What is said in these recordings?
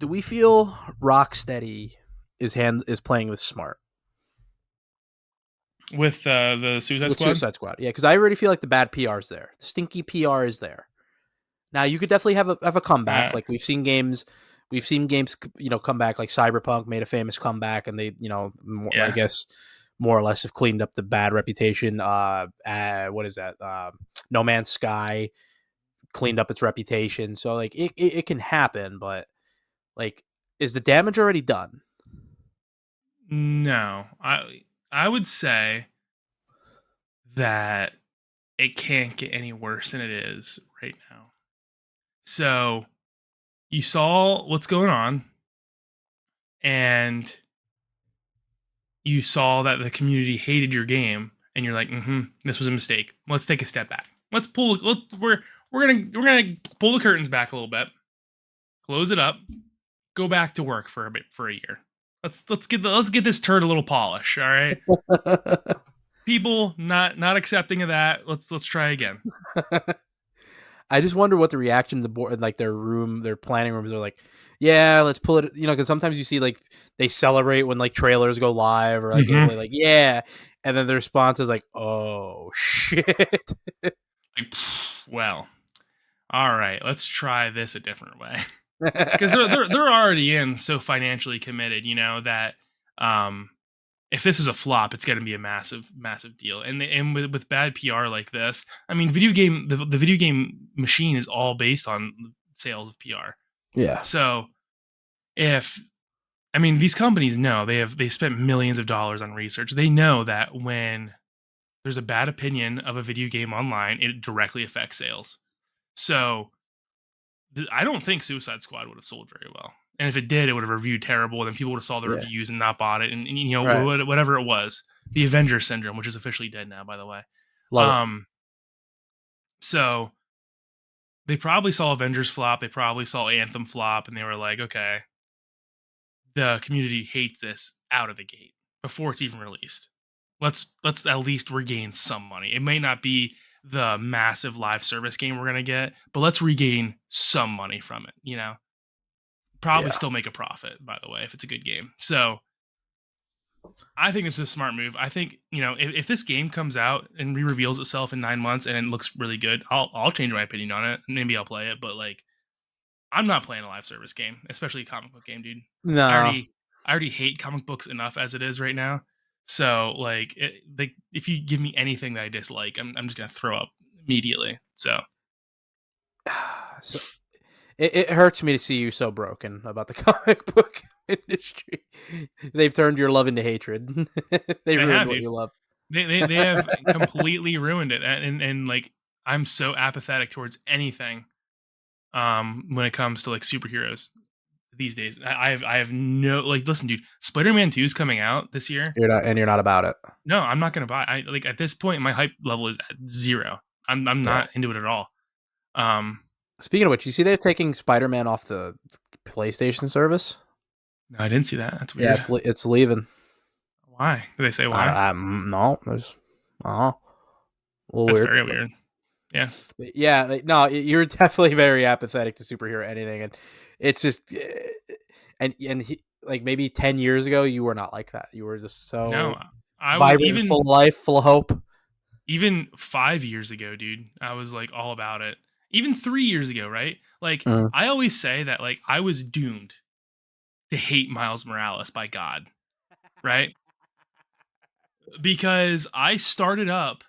do we feel Rocksteady is playing with smart with the Suicide with Squad. Suicide Squad? Yeah, because I already feel like the bad PR is there. The stinky PR is there. Now you could definitely have a comeback. Uh, Like we've seen games, come back. Like Cyberpunk made a famous comeback, and they, I yeah, guess more or less have cleaned up the bad reputation. What is that? No Man's Sky cleaned up its reputation. So like it can happen, but like, is the damage already done? no, I would say that it can't get any worse than it is right now. So you saw what's going on, and you saw that the community hated your game, and you're like, this was a mistake. Let's take a step back. Let's pull. We're gonna pull the curtains back a little bit, close it up, go back to work for a bit for a year. Let's get this turd a little polish. All right, people not accepting of that. Let's try again. I just wonder what the reaction to the board, like their planning rooms are like. Yeah, let's pull it. Because sometimes you see like they celebrate when like trailers go live or like Mm-hmm. gameplay, like yeah, and then the response is like, oh shit. Like, well, all right, let's try this a different way. Because they're already in so financially committed, that um, if this is a flop, it's going to be a massive deal. And with bad PR like this, I mean, the video game machine is all based on sales of PR. Yeah, So if I mean these companies know they spent millions of dollars on research. They know that when there's a bad opinion of a video game online, it directly affects sales. So I don't think Suicide Squad would have sold very well. And if it did, it would have reviewed terrible. And then people would have saw the yeah, reviews and not bought it. And right. whatever it was, the Avengers syndrome, which is officially dead now, by the way. Love it. Um, so they probably saw Avengers flop. They probably saw Anthem flop, and they were like, okay, the community hates this out of the gate before it's even released. Let's at least regain some money. It may not be the massive live service game we're gonna get, but let's regain some money from it. Probably Yeah, still make a profit, by the way, if it's a good game. So I think it's a smart move. I think, if this game comes out and re-reveals itself in 9 months and it looks really good, I'll change my opinion on it. Maybe I'll play it, but like I'm not playing a live service game, especially a comic book game, dude. I no, already I already hate comic books enough as it is right now. So if you give me anything that I dislike, I'm just gonna throw up immediately. So so it hurts me to see you so broken about the comic book industry. They've turned your love into hatred. They they ruined have, what dude. you love. They have completely ruined it, and like I'm so apathetic towards anything when it comes to like superheroes these days. I have no, like, listen, dude, Spider-Man 2 is coming out this year. You're not about it. No, I'm not gonna buy. I like at this point my hype level is at zero. I'm Yeah. not into it at all. Um, Speaking of which, you see they're taking Spider-Man off the PlayStation service. no, I didn't see that. That's Yeah, weird. it's leaving. Why? Did they say why? No, there's a little That's weird. very weird. Yeah. But yeah, no, you're definitely very apathetic to superhero anything, and it's just, like maybe 10 years ago, you were not like that. You were just so No, I was vibrant, full of life, full of hope. even 5 years ago, dude. I was like all about it. Even 3 years ago, right? Like Mm. I always say that like I was doomed to hate Miles Morales by God, right? Because I started up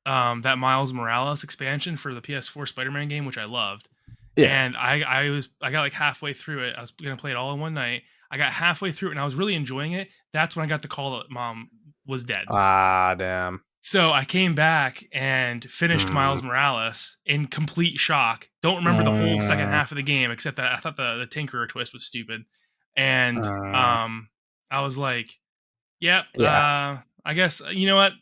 that Miles Morales expansion for the PS4 Spider-Man game, which I loved. Yeah. And I got like halfway through it. I was gonna play it all in one night. I got halfway through it and I was really enjoying it. That's when I got the call that mom was dead. Ah, damn. So I came back and finished Mm. Miles Morales in complete shock. Don't remember the whole second Mm. half of the game, except that I thought the Tinkerer twist was stupid. And Mm. I was like, yep, Yeah. I guess you know what?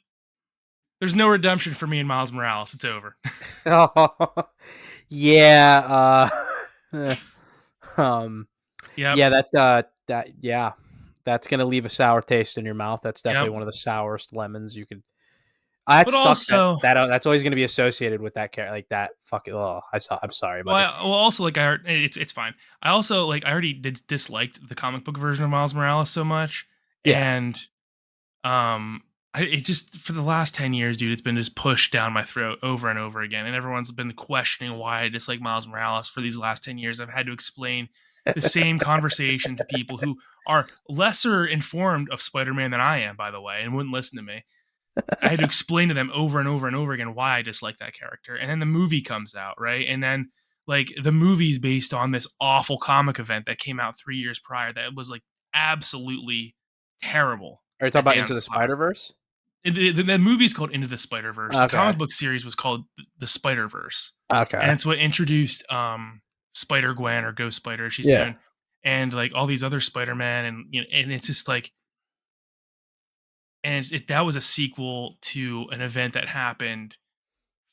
There's no redemption for me in Miles Morales. It's over. Yeah. Um. Yep. Yeah. That. Yeah. That's gonna leave a sour taste in your mouth. That's definitely Yep. one of the sourest lemons you could. That But sucks. also, That's always going to be associated with that character. Like that fucking. Oh, I saw. I'm sorry, well, buddy. also like it's fine. I also like I already disliked the comic book version of Miles Morales so much, Yeah. and um, it just for the last 10 years, dude, it's been just pushed down my throat over and over again, and everyone's been questioning why I dislike Miles Morales for these last 10 years. I've had to explain the same conversation to people who are lesser informed of Spider-Man than I am, by the way, and wouldn't listen to me. I had to explain to them over and over and over again why I dislike that character. And then the movie comes out, right? And then like the movie's based on this awful comic event that came out 3 years prior that was like absolutely terrible Are you talking at the about end Into of the the plot. Spider Verse? The movie's called Into the Spider Verse. The Okay. comic book series was called The Spider Verse, and Okay. it's what introduced Spider Gwen or Ghost Spider, as she's Yeah. known, and like all these other Spider Man, and and it's just like and that was a sequel to an event that happened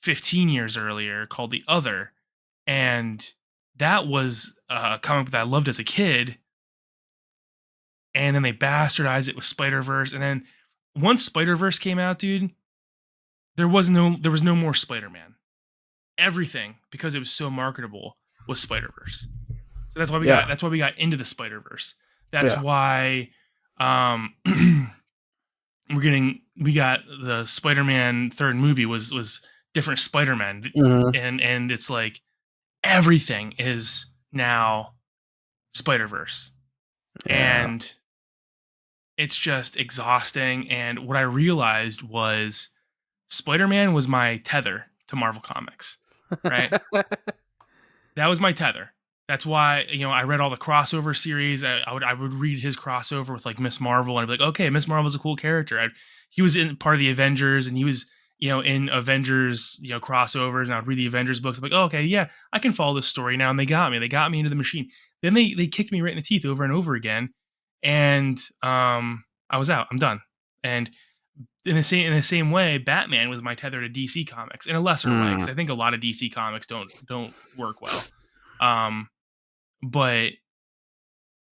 15 years earlier called The Other. And that was a comic book that I loved as a kid. And then they bastardized it with Spider Verse. And then once Spider Verse came out, dude, there was no more Spider Man. Everything, because it was so marketable, was Spider Verse. So Yeah. that's why we got into the Spider Verse. That's Yeah. why um we got the Spider-Man third movie was different Spider-Man, Hmm. and it's like everything is now Spider-Verse, Yeah. and it's just exhausting. And what I realized was Spider-Man was my tether to Marvel Comics, right? That was my tether. That's why I read all the crossover series. I would read his crossover with like Miss Marvel, and I'd be like, okay, Miss Marvel's a cool character. He was in part of the Avengers, and he was in Avengers crossovers. And I'd read the Avengers books. I'm like, oh, okay, yeah, I can follow this story now. And they got me. They got me into the machine. Then they kicked me right in the teeth over and over again, and I was out. I'm done. And in the same way, Batman was my tether to DC Comics in a lesser way because Mm. I think a lot of DC Comics don't work well. Um, but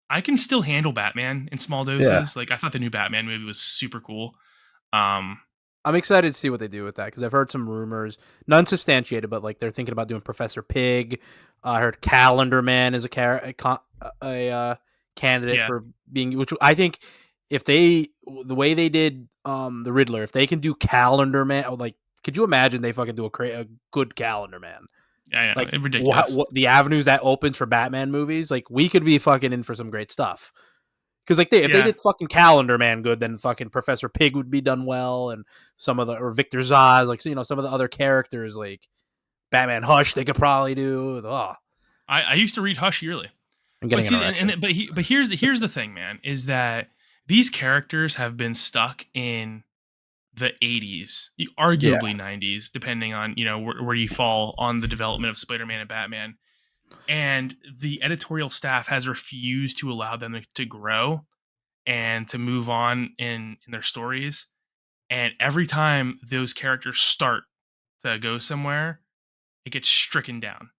I can still handle Batman in small Yeah. doses. Like I thought the new Batman movie was super cool. Um, I'm excited to see what they do with that because I've heard some rumors, none substantiated, but like they're thinking about doing Professor Pig. I heard Calendar Man is a candidate yeah, for being, which I think if they the way they did the Riddler, if they can do Calendar Man, like could you imagine they fucking do a good Calendar Man? I know, Like it's ridiculous. what the avenues that opens for Batman movies, like we could be fucking in for some great stuff. Because like if they Yeah, did fucking Calendar Man good, then fucking Professor Pig would be done well, and some of the or Victor Zaz, like some of the other characters like Batman Hush, they could probably do. Oh, I used to read Hush yearly, I'm but getting an see, erection. but here's the thing, man, is that these characters have been stuck in the 80s, Yeah. arguably 90s, depending on where you fall on the development of Spider-Man and Batman. And the editorial staff has refused to allow them to grow and to move on in their stories. And every time those characters start to go somewhere, it gets stricken down.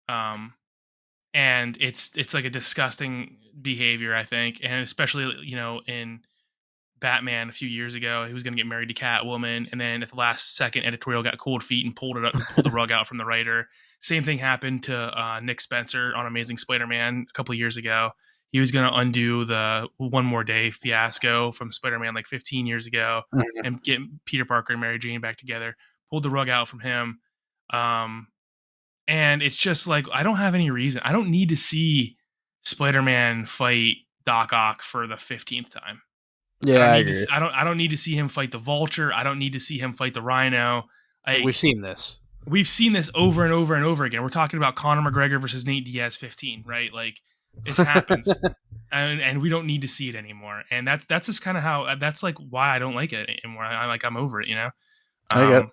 Um, and it's like a disgusting behavior, I think, and especially in Batman a few years ago, he was going to get married to Catwoman, and then at the last second, editorial got cold feet and pulled the rug out from the writer. Same thing happened to Nick Spencer on Amazing Spider-Man a couple of years ago. He was going to undo the One More Day fiasco from Spider-Man like 15 years ago Mhm. and get Peter Parker and Mary Jane back together. Pulled the rug out from him, um, and it's just like I don't have any reason. I don't need to see Spider-Man fight Doc Ock for the 15th time. Yeah, I agree. I don't need to see him fight the Vulture. I don't need to see him fight the Rhino. Like we've Like seen this. we've seen this over and over and over again. We're talking about Conor McGregor versus Nate Diaz 15, right? Like this happens. And we don't need to see it anymore. And that's just kind of how that's like why I don't like it anymore. I'm over it. I get. Um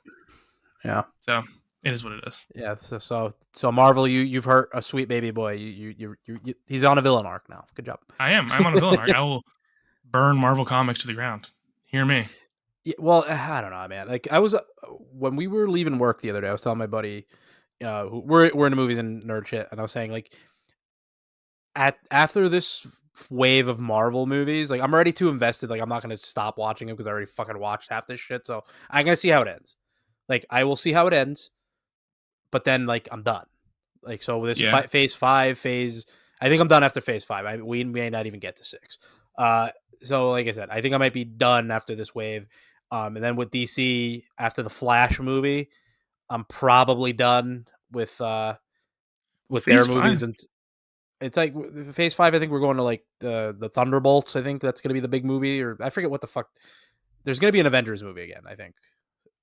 Yeah. so it is what it is. Yeah. So Marvel, you've hurt a sweet baby boy. He's on a villain arc now. Good job. I'm on a villain arc. I will burn Marvel Comics to the ground. Hear me. Yeah, well, I don't know, man. Like I was when we were leaving work the other day, I was telling my buddy, we're into movies and nerd shit, and I was saying like at after this wave of Marvel movies. Like I'm already too invested. Like I'm not gonna stop watching them because I already fucking watched half this shit. So I'm gonna see how it ends. Like I will see how it ends, but then like I'm done. Like so this Yeah. phase five phase. I think I'm done after phase five. We may not even get to six. So like I said, I think I might be done after this wave. And then with DC after the Flash movie, I'm probably done with their Phase movies, 5. and it's like phase five. I think we're going to like the Thunderbolts. I think that's going to be the big movie, or I forget what the fuck. There's going to be an Avengers movie again, I think,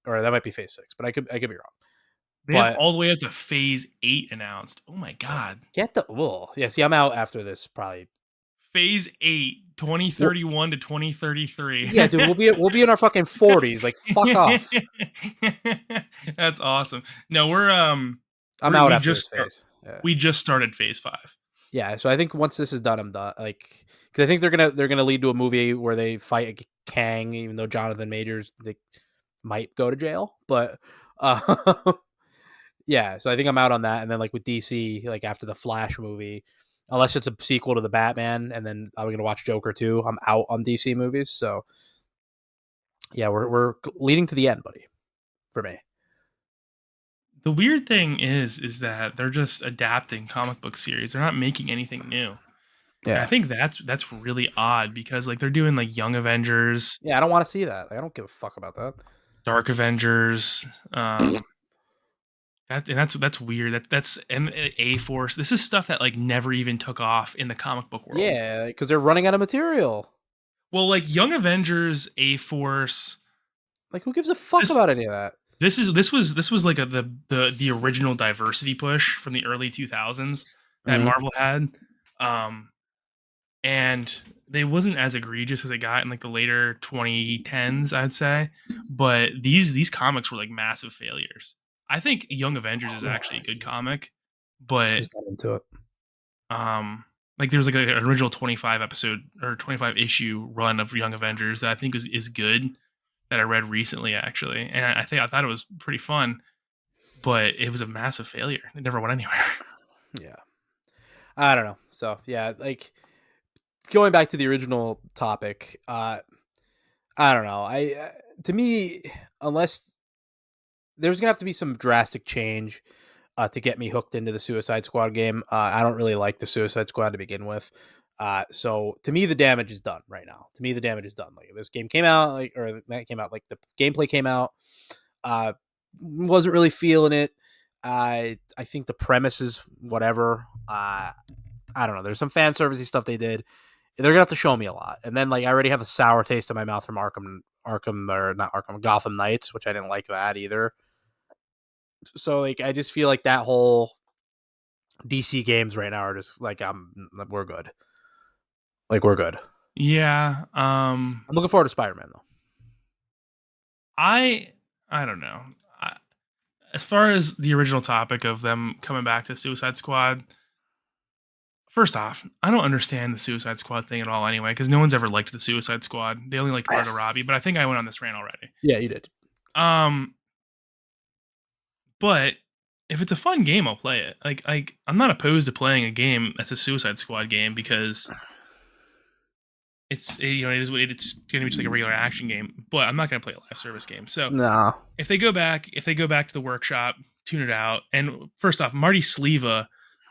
or that might be phase six, but I could be wrong. They have But all the way up to Phase 8 announced. Oh my god. get the well, yeah. See, I'm out after this probably. Phase 8, Well, 2031 to 2033. yeah, dude, we'll be in our fucking 40s. Like fuck off. That's awesome. No, I'm out we after just this phase. Yeah. we just started Phase 5. Yeah, so I think once this is done, I'm done. Like, because I think they're gonna lead to a movie where they fight Kang, even though Jonathan Majors they might go to jail. But yeah, so I think I'm out on that. And then like with DC, like after the Flash movie, unless it's a sequel to the Batman, and then I'm gonna watch Joker too. I'm out on DC movies. So yeah, we're leading to the end, buddy, for me. The weird thing is that they're just adapting comic book series. They're not making anything new. And I Yeah, think that's really odd because like they're doing like Young Avengers, yeah, I don't want to see that. I don't give a fuck about that. Dark Avengers, that's weird. That's A Force. This is stuff that like never even took off in the comic book world. Yeah, because they're running out of material. Well, like Young Avengers, A Force. Like, who gives a fuck This about any of that? this was like the original diversity push from the early 2000s that Mm-hmm. Marvel had, and they wasn't as egregious as it got in like the later 2010s, I'd say. But these comics were like massive failures. I think Young Avengers is actually a good comic, but Just not into it. like there was like an original 25 episode or 25 issue run of Young Avengers that I think is good that I read recently actually, and I thought it was pretty fun, but it was a massive failure. It never went anywhere. Yeah, I don't know. So yeah, like going back to the original topic, I don't know. To me, unless there's gonna have to be some drastic change to get me hooked into the Suicide Squad game. I don't really like the Suicide Squad to begin with. So to me, the damage is done right now. To me, the damage is done. Like this game came out, like or that came out, like the gameplay came out. Uh, wasn't really feeling it. I think the premise is whatever. I don't know. There's some fan servicey stuff they did. They're gonna have to show me a lot, and then like I already have a sour taste in my mouth from Arkham or not Arkham, Gotham Knights, which I didn't like that either. So like I just feel like that whole DC games right now are just like we're good. Like we're good. Yeah, I'm looking forward to Spider-Man though. I I don't know. As far as the original topic of them coming back to Suicide Squad, first off, I don't understand the Suicide Squad thing at all anyway, because no one's ever liked the Suicide Squad. They only liked Margot Robbie, but I think I went on this rant already. Yeah, you did. Um, but if it's a fun game, I'll play it. Like I'm not opposed to playing a game that's a Suicide Squad game because it is what it's going to be just like a regular action game. But I'm not going to play a live service game. So No. if they go back to the workshop, tune it out. And first off, Marty Sleva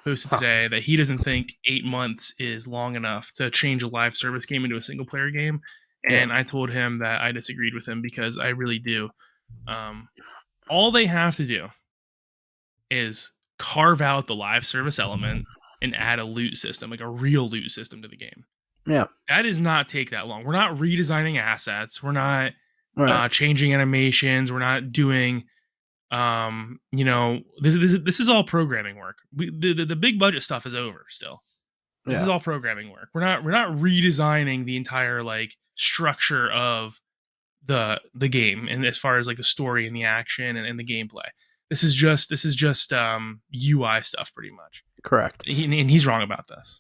posted Huh. today that he doesn't think 8 months is long enough to change a live service game into a single player game. Yeah. And I told him that I disagreed with him because I really do. All they have to do is carve out the live service element and add a loot system, like a real loot system to the game. Yeah. That does not take that long. We're not redesigning assets. We're not Right. changing animations. We're not doing this is all programming work. The big budget stuff is over still. This is Yeah. all programming work. We're not redesigning the entire like structure of the game and as far as like the story and the action and the gameplay. This is just UI stuff pretty much. Correct. And he's wrong about this.